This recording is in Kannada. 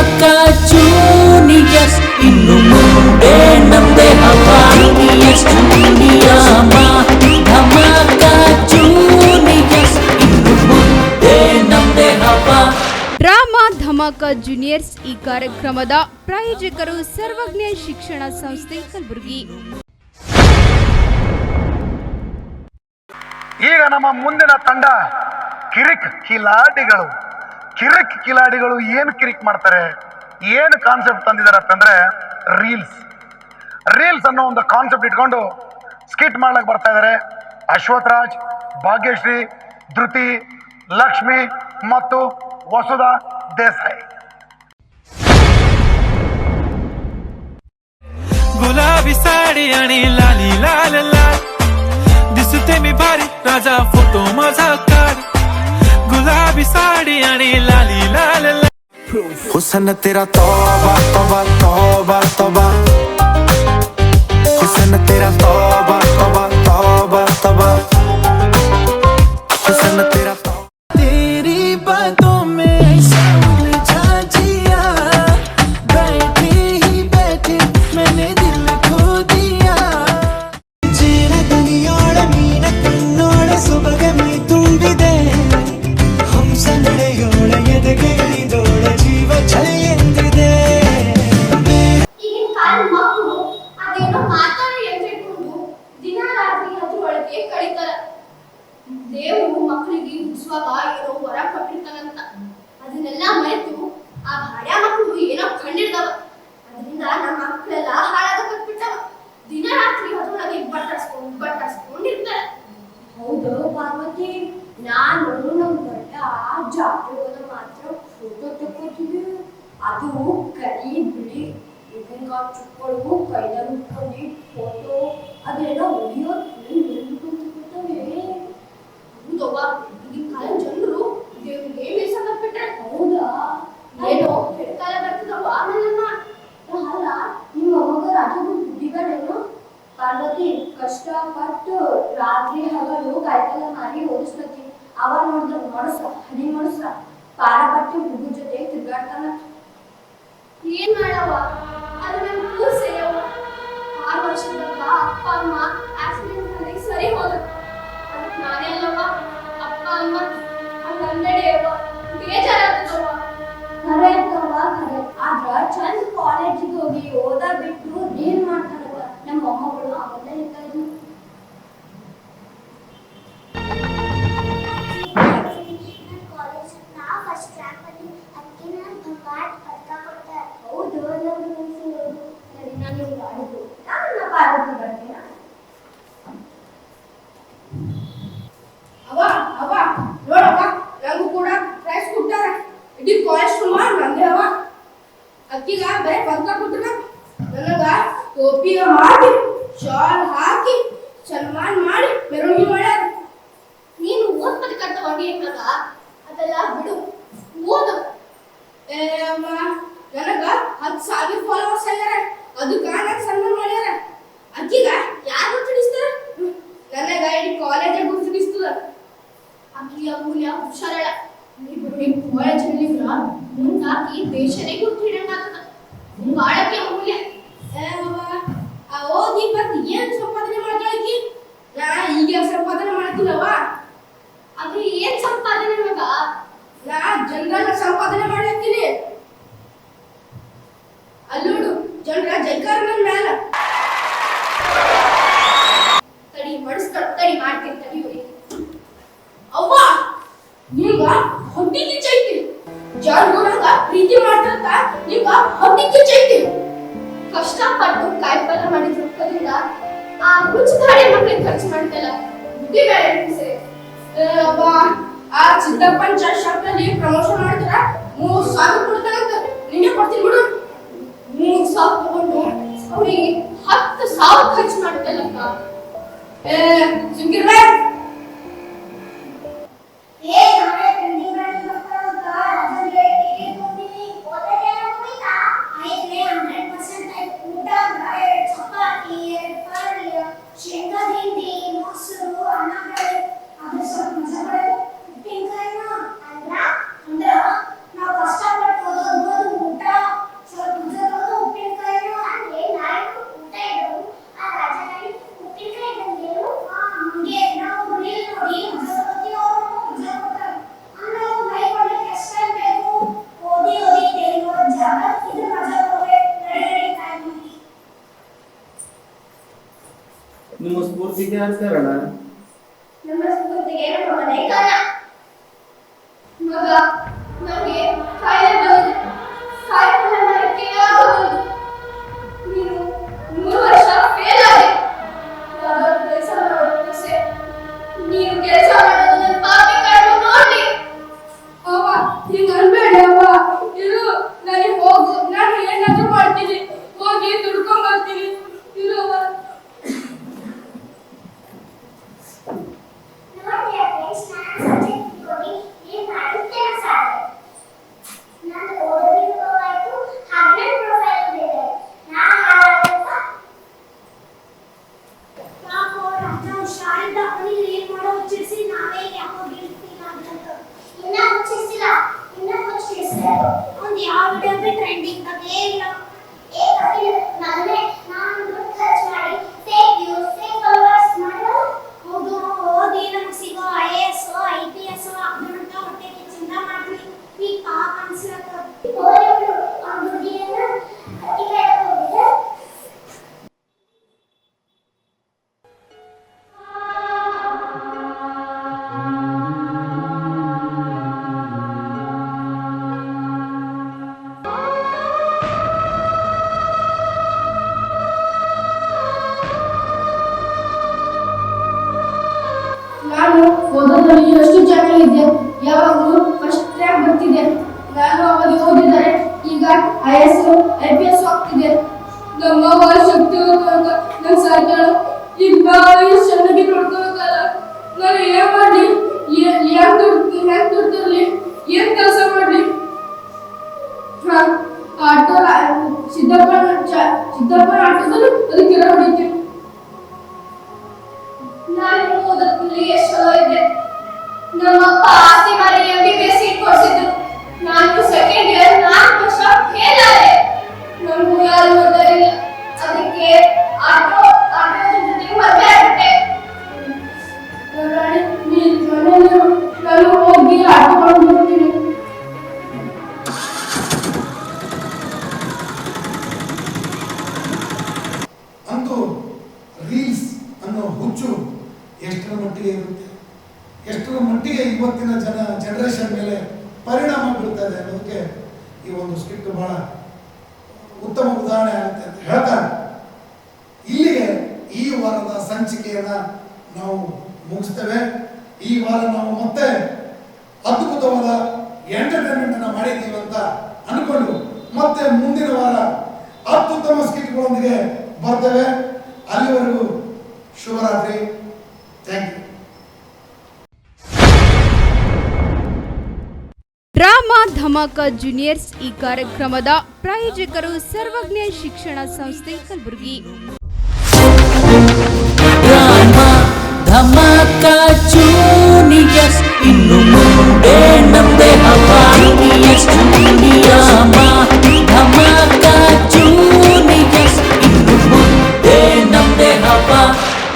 ಧಮಾಕ ಜೂನಿಯರ್ಸ್ ಇನ್ನು ಮುಂದೆ ನಮ್ದೆ ಹವಾ ಧಮಾಕ ಜೂನಿಯರ್ಸ್ ಇನ್ನು ಮುಂದೆ ನಮ್ದೆ ಹವಾ. ಡ್ರಾಮಾ ಧಮಾಕ ಜೂನಿಯರ್ಸ್ ಈ ಕಾರ್ಯಕ್ರಮದ ಪ್ರಾಯೋಜಕರು ಸರ್ವಜ್ಞ ಶಿಕ್ಷಣ ಸಂಸ್ಥೆ ಕಲಬುರಗಿ. ಈಗ ನಮ್ಮ ಮುಂದಿನ ತಂಡ ಕಿರಿಕ್ ಕಿಲಾಡಿಗಳು ಏನು ಕಿರಿಕ್ ಮಾಡ್ತಾರೆ, ಏನು ಕಾನ್ಸೆಪ್ಟ್ ತಂದಿದಾರಪ್ಪ ಅಂದ್ರೆ ರೀಲ್ಸ್ ಅನ್ನೋ ಒಂದು ಕಾನ್ಸೆಪ್ಟ್ ಇಟ್ಕೊಂಡು ಸ್ಕಿಟ್ ಮಾಡ್ಲಿಕ್ಕೆ ಬರ್ತಾ ಇದ್ದಾರೆ. ಅಶ್ವಥ್ ರಾಜ್, ಭಾಗ್ಯಶ್ರೀ, ಧೃತಿ, ಲಕ್ಷ್ಮಿ ಮತ್ತು ವಸುಧಾ ದೇಸಾಯಿ. गुलाबी साडी आणि लाली लाल लाल दिसते मी भारी राजा फोटो माझा काढ. गुलाबी साडी आणि लाली लाल लाल हुसन तेरा तौबा तौबा तौबा तौबा हुसन तेरा तौबा तौबा तौबा तौबा हुसन तेरा तेरी बातों में मैंने दिल खो दिया जीना दुनियोड़ मीन कन्नोड़ सुबह मी ತುಂಬಿದೆ ಹಂಸ ನಡೆಯೋಳ ಎದೆಗೇರಿ ದೋಳ ಜೀವ ಛಳೆಯೆಂದಿದೆ. ಈಗಿನ ಕಾಲ ಮಕ್ಕಳು ಅದೇನೋ ಮಾತಾಡಿ ಎತ್ತಿಕೊಂಡು ದಿನ ರಾತ್ರಿ ಅದ್ರೊಳಗೆ ಕಳೀತಾರ. ದೇವರು ಮಕ್ಕಳಿಗೆ ಹುಟ್ಟಿಸುವಾಗ ಏನೋ ವರ ಕೊಟ್ಟಿರ್ತಾನಂತ, ಅದನ್ನೆಲ್ಲ ಮರೆತು ಆ ಭಾಡ್ಯ ಮಕ್ಕಳು ಏನೋ ಕಂಡಿಡ್ದವ. ಅದರಿಂದ ನಮ್ಮ ಮಕ್ಕಳೆಲ್ಲ ಹಾಳಾಗಬಿಟ್ಟಾವ. ದಿನ ರಾತ್ರಿ ಅದ್ರೊಳಗೆ ಬಟ್ಟಾಡ್ಸ್ಕೊಂಡಿರ್ತಾರೆ. ಹೌದು ಪಾರ್ವತಿ, ನಾನು ನಮ್ಮ ದೊಡ್ಡ ಜಾತ್ರೆಗಳ ಮಾತ್ರ ಫೋಟೋ ತಗೋತೀವಿ. ಅದು ಕರಿ ಬಿಳಿ ಈಗಿನ ಚುಕ್ಕಳು ಕೈದಾಗ ಉಟ್ಕೊಂಡು ಫೋಟೋ ಅದೆಲ್ಲ ಹೊಡಿಯೋ ಹೌದವ್ವ. ಈಗಿನ ಕಾಲ ಜನರು ದೇವ್ರಿಗೆ ಮೀಸಕಟ್ಬಿಟ್ರೆ. ಹೌದಾ, ಏನೋ ಕೆಟ್ಟಕಾಲ ಬರ್ತದವ್ವ. ಅಲ್ಲ, ನಿಮ್ಮ ಅವಾಗ ರಾಜರು ಬುದ್ಧಿಗಳೇನು? ಪಾರ್ವತಿ ಕಷ್ಟಪಟ್ಟು ರಾತ್ರಿ ಹಗಲು ಕಾಯ್ತಲ್ಲ ಮಾರಿ ಓದಿಸ್ತತಿ. ಅವ ನೋಡಿದ್ರ ಮನಸ್ಸ ಪಾರಪಟ್ಟಿ ಹುಡುಗ ಜೊತೆ ತಿರ್ಗಾಡ್ತಾನ. ಏನ್ ಮಾಡವ, ಅದು ನಮ್ ಕೂಸೆಯವ. 6 ವರ್ಷದಾಗ ಅಪ್ಪ ಅಮ್ಮ ಆಕ್ಸಿಡೆಂಟ್ ಆಗಿ ಸರಿ ಹೋದ್ರು. ಅದಕ್ಕೆ ನಾನೇ ಅಲ್ಲವ ಅಪ್ಪ ಅಮ್ಮ ಹಂಗಂದೆಯವ ಬೇಜಾರಾಗ್ತದವ. ಖರೆ ಅಂತವ ಖರೆ. ಆದ್ರ ಚಂದ ಕಾಲೇಜಿಗೆ ಹೋಗಿ ಓದ ಬಿಟ್ಟು ಏನ್ ಮಾಡ್ತಾರವ ನಮ್ಮ ಮೊಮ್ಮಗಳು. ಅವೆಲ್ಲ ಹೇಳ್ತಾ ಇದ್ನು. ಹೌದು, ನಾನು ಆಡಿದ್ದು ನಾನು ಪಾರ್ವತಿ ಬರ್ತೀನ. ಅವ ನೋಡವ, ನಂಗೂ ಕೂಡ ಪ್ರೈಸ್ ಕೊಟ್ಟಾರ. ಇಡೀ ಕಾಲೇಜ್ ಸುಮಾರು ನಂದೇ ಅವ. ಅಕ್ಕಿಗ ಬರೀ ಪದಕ ಕೊಟ್ಟನ, ನನಗ ಟೋಪಿ ಮಾಡಿ ಶಾಲ್ ಹಾಕಿ ಸನ್ಮಾನ ಮಾಡಿ ಮೆರವಣಿಗೆ ಮಾಡ್ಯಾರ. ನೀನು ಓದ್ಪದಕರ್ತವಾಗಿ ಮಗ ಅದೆಲ್ಲ ಬಿಡು, ಓದು. ಅಮ್ಮ ನನಗ 10,000 ಫಾಲೋವರ್ಸ್ ಆಗ್ಯಾರ. ಅದಕ್ಕ ನನಗೆ ಸನ್ಮಾನ ಮಾಡ್ಯಾರ. ಅಕ್ಕಿಗ ಯಾರು ತಿಳಿಸ್ತಾರ? ನನಗ ಇಡೀ ಕಾಲೇಜ್ ಗುರುತಿಸ್ತದ. ಅಕ್ಕಿಯ ಅಮೂಲ್ಯ ಹುಷಾರಳ. ನೀವು ಕಾಲೇಜಲ್ಲಿ ಮುಂದಾಕಿ ದೇಶನೇ ಗುರುತು ಹಿಡಿಯಂಗಾಗ್ತದ. ಬಾಳಕ್ಕೆ ಅಮೂಲ್ಯ. ಓದಿ ಬಂದು ಏನ್ ಸಂಪಾದನೆ ಮಾಡ್ತಾಳಕಿ? ನಾ ಈಗ ಸಂಪಾದನೆ ಮಾಡ್ತೀನವ. ಅದು ಏನ್ ಸಂಪಾದನೆ ಮಗ? ನಾ ಜನರನ್ನ ಸಂಪಾದನೆ ಮಾಡ್ತೀನಿ. ಅಲ್ಲೋಡು ಜನರ ಜೈಕಾರ ನನ್ನ ಮ್ಯಾಲ. ತಡಿ ಮಾಡ್ತೀನಿ ತಡಿ. ಅವ್ವ, ನೀಗ ಹೊಟ್ಟಿ ಕಿಚ್ಚೈತಿ. ಜನರು ನಂಗ ಪ್ರೀತಿ ಮಾಡ್ತಾರಂತ ನೀಗ ಹೊಟ್ಟಿ ಕಿಚ್ಚೈತಿ. ಕಷ್ಟಪಟ್ಟು ಕಾಯಿಪಲ್ಯ ಮಾಡಿದ ರೊಕ್ಕದಿಂದ ಆ ರುಚಿಧಾಡೆ ಮಕ್ಕಳಿಗೆ ಖರ್ಚು ಮಾಡ್ತಲ್ಲ, ಬುದ್ಧಿ ಬೇರೆ ಸರಿ. ಆ ಸಿದ್ದಪ್ಪನ ಶಾಪ್ನಲ್ಲಿ ಪ್ರಮೋಷನ್ ಮಾಡ್ತಾರ, 3,000 ಕೊಡ್ತಾರಂತ. ನಿನ್ನೆ ಕೊಡ್ತೀನಿ ಬಿಡು. 3,000 ತಗೊಂಡು ಅವ್ರಿಗೆ 10,000 ಖರ್ಚು ಮಾಡ್ತಲ್ಲಕ್ಕ. ಸುಮ್ಕಿರ್ಬೇ. ನಾವು ಕಷ್ಟಪಟ್ಟು ಓದೋದು ಊಟ ಸ್ಫೂರ್ತಿಗೆ ಯಾರು ಕಾರಣ? ನಮ್ಮ ಸ್ಫೂರ್ತಿಗೆ ನಮ್ಮ ಮನೆ ಕಾರಣ. ಮಗ, ನನಗೆ ಕಾಯಿಲೆ ಬಂದಿದೆ. ಕಾಯಿಲೆ ಮಾಡಕ್ಕೆ ಆಗೋದಿಲ್ಲ. ನೀನು 3 ವರ್ಷ ಫೇಲ್ ಆದೆ. ಯಾವ್ದಾದ್ರು ಕೆಲಸ ಮಾಡೋದು ಸೆ. ನೀನು ಕೆಲಸ ಮಾಡೋದು ನನ್ನ ಪಾಪಿ ಕಣ್ಣು ನೋಡಿ. ಅವ್ವ, ಹಿಂಗ ಅನ್ಬೇಡಿ ಅವ್ವ. ಇರು, ನನಗೆ ಹೋಗು. ನಾನು ಏನಾದ್ರೂ ಮಾಡ್ತೀನಿ. ಹೋಗಿ ದುಡ್ಕೊಂಡ್ ಬರ್ತೀನಿ. ಇರು ಅವ್ವ. ಟ್ರೆಂಡಿಂಗ್ ಅದೇ ಇಲ್ಲ. ನಾನು ಓದೋದ್ರಲ್ಲಿ ಎಷ್ಟು ಚೆನ್ನಾಗಿದ್ದೆ. ಯಾವಾಗಲೂ ಫಸ್ಟ್ ರ್ಯಾಂಕ್ ಬರ್ತಿದ್ದೆ. ನಾನು ಅವಾಗ ಓದಿದರೆ ಈಗ IAS IPS ಆಗ್ತಿದೆ. ನಮ್ಮವ್ವ ಶಕ್ತಿ ಅಂತ ನಂಗೆ ಸಾಧ್ಯ. ಈಗ ನಾವು ಚೆನ್ನಾಗಿ ನೋಡ್ಕೋಬೇಕಲ್ಲ. ನಾನು ಏನ್ ಮಾಡಲಿ? ಹೆಂಗ್ ದುಡ್ತಿರ್ಲಿ? ಏನ್ ಕೆಲಸ ಮಾಡಲಿ? ಆಟೋ ಸಿದ್ದಪ್ಪನ ಆಟೋದಲ್ಲಿ ಅದಕ್ಕೆ ಹೊಡಿತೀನಿ. ನಾನು ಓದೋದ್ರಲ್ಲಿ ಎಷ್ಟು ಚಲೋ ಇದ್ದೆ. ನಮ್ಮಪ್ಪ ಆಸ್ತಿ ಮಾರಿ MBBS ಸೀಟ್ ಕೊಡಿಸಿದ್ರು. ನಾನು ಸೆಕೆಂಡ್ ಇಯರ್ 4 ವರ್ಷ ಫೇಲ್ ಆದೆ. ನನಗೂ ಯಾರು ಓದಲಿಲ್ಲ. ಅದಕ್ಕೆ ಆಟೋ ಜೊತೆಗೆ ಮದುವೆ ಆಗ್ಬಿಟ್ಟೆ. ನಾನು ಹೋಗಿ ಆಟೋ ಮಾಡ್ಕೊಂಡು ಬರ್ತೀನಿ. ಅಂತೂ ರೀಲ್ಸ್ ಅನ್ನೋ ಹುಚ್ಚು ಎಷ್ಟರ ಮಟ್ಟಿಗೆ ಇರುತ್ತೆ, ಎಷ್ಟರ ಮಟ್ಟಿಗೆ ಇವತ್ತಿನ ಜನರೇಷನ್ ಮೇಲೆ ಪರಿಣಾಮ ಬೀಳ್ತದೆ ಅನ್ನೋದಕ್ಕೆ ಈ ಒಂದು ಸ್ಕಿಟ್ ಬಹಳ ಉತ್ತಮ ಉದಾಹರಣೆ ಆಗುತ್ತೆ ಅಂತ ಹೇಳ್ತಾರೆ. ಇಲ್ಲಿಗೆ ಈ ವಾರದ ಸಂಚಿಕೆಯನ್ನ ನಾವು ಮುಗಿಸ್ತೇವೆ. ಈ ವಾರ ನಾವು ಮತ್ತೆ ಅದ್ಭುತವಾದ ಎಂಟರ್ಟೈನ್ಮೆಂಟ್ ಅನ್ನ ಮಾಡಿದ್ದೀವಿ ಅಂತ ಅನ್ಕೊಂಡು ಮತ್ತೆ ಮುಂದಿನ ವಾರ ಅತ್ಯುತ್ತಮ ಸ್ಕಿಟ್ಗಳೊಂದಿಗೆ ಬರ್ತೇವೆ. ಅಲ್ಲಿವರೆಗೂ ಶುಭರಾತ್ರಿ. Thank you. Drama Dhamaka juniors ಈ ಕಾರ್ಯಕ್ರಮದ ಪ್ರಾಯೋಜಕರು ಸರ್ವಜ್ಞ ಶಿಕ್ಷಣ ಸಂಸ್ಥೆ ಕಲಬುರಗಿ.